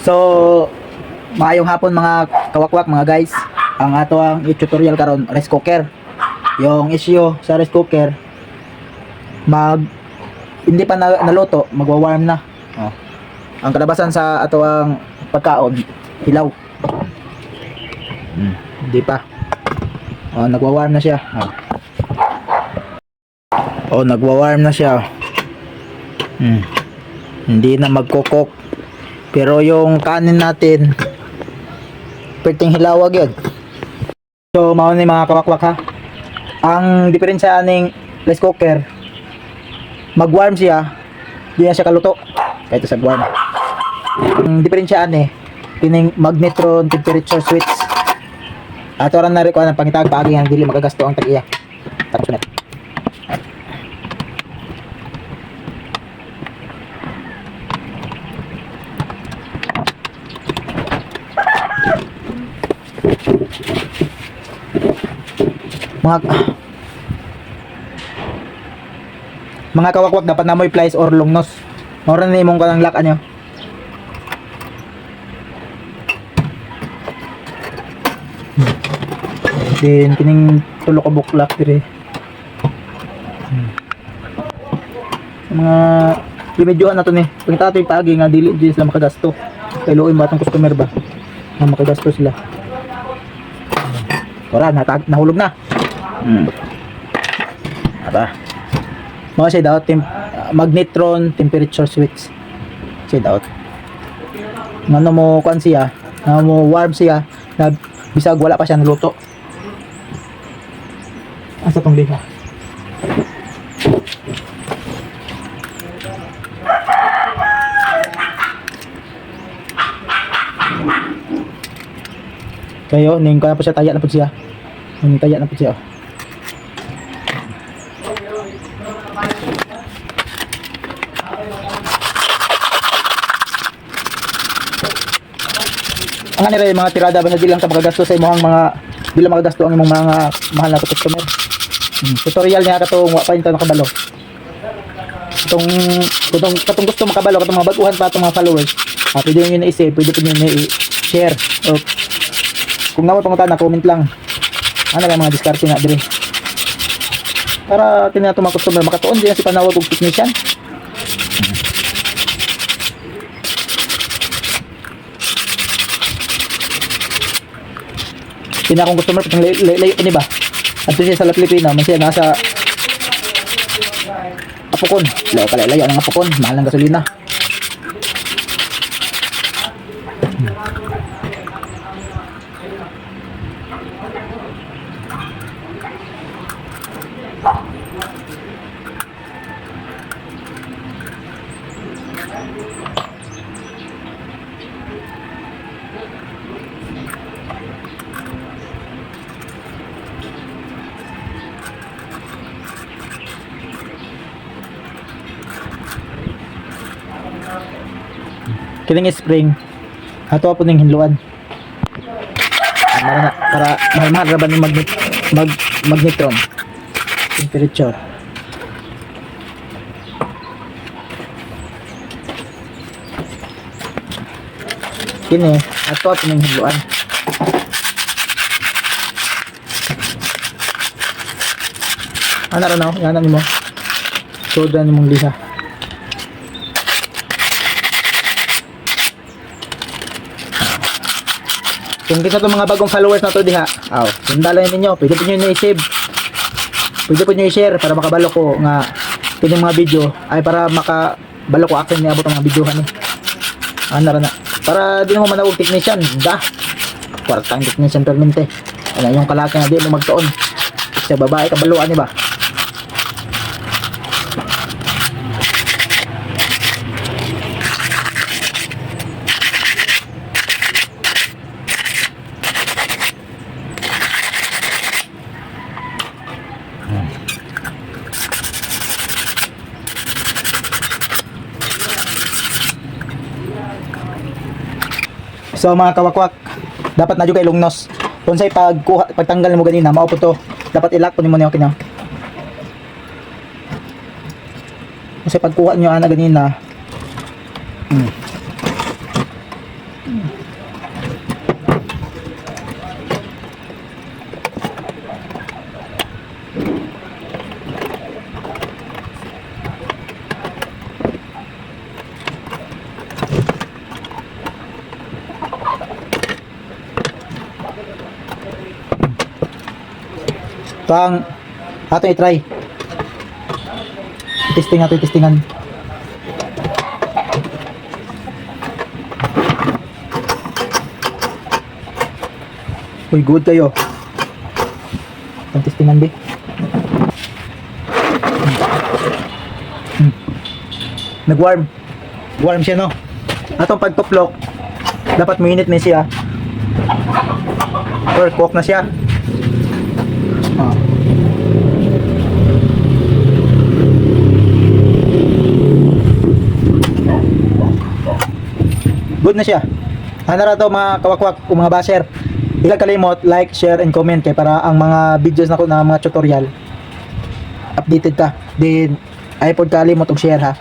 So, maayong hapon mga kawakwak mga guys. Ang ato ang tutorial karon rice cooker. Yung issue sa rice cooker, hindi pa naluto, magwa-warm na. Oh. Ang kalabasan sa ato ang pagkaon, hilaw. Hindi pa. Oh, nagwa-warm na siya. Oh, nagwa-warm na siya. Hindi na magkukok. Pero yung kanin natin, perting hilawag yun. So, mauna yung mga kawakwak ha. Ang diferensya aning rice cooker, mag-warm siya, di na siya kaluto. Kahit sa warm. Ang diferensya ani, kining magnetron temperature switch. Ato ran na rin ko ang pangitag paagi ang dili magagasto ang tag-iya. Tapos na. Mga kawakwak, dapat namoy plies or long nose. Mora na imong kanang lock anyo. Then kining tulo ka buklak dire. Mga remedyohan na to ni. Pagkita ito yung paagi nga dili sila makagasto. Kay luoy batang customer ba na makagasto sila. Wala, nahulog na. Aba. Mga say daot magnetron temperature switch. Say daot. Ngano mo kuan siya, ngano mo warm siya na bisag wala pa siya naluto. Asa tong liha? Kayo, ning kaya pa siya taya na po siya. Ning taya na po siya. Ang nire mga tirada ba sa dilang ka magagasto sa imong mga dili magagasto ang imong mga mahal na customer. Tutorial niya katong wa pa inta nakabalo. Katong gusto makabalo katong mga baguhan pa atong mga followers. Pwede niyo na i-save, pwede niyo na i-share. O kung namo pangutan na comment lang. Ano lang mga diskarte na dire. Para tinato mga customer makatuon din si panawag og technician. Akong customer patang layo ni ba? At siya sa La Pilipina, man siya nasa Apokon. Layo pala layo ng Apokon, mahal ng gasolina. Kining spring ato po ning hinluan para mahal ra ba ni magnetron temperature. Kini ato po ning hinluan. Ana ra na yana nimo soda nimong liha. Kung kita to mga bagong followers na to diha, sundalan ninyo, pwede po nyo i-save. Pwede po nyo i-share para makabalo ko nga kining mga video ay para makabalo ko akin niabot ang mga videohan ni. Ana na. Para di mo manawag technician, kwartang technician permente. Ano yung kalaki na di mo magtuon. Sa babae kabaluan ni ba? So mga kawakwak, dapat na jud kay lungnos. Unsay pagtanggal mo ganina, mao po to. Dapat i-lock po nimo niyo kini. Kasi pagkuha nyo ana ganina Ito ang ato i-try. Testing natin, testingan. Uy, good kayo. Ang testingan, be. Nag-warm. Warm siya, no? Atong pagtuplok, dapat mainit na siya. Or cook na siya. Ah. Good na siya. Ano na to mga kawakwak o mga basher. Huwag kalimot, like, share, and comment kay para ang mga videos na ko na mga tutorial updated ka. Then, ay pod kalimot og share ha.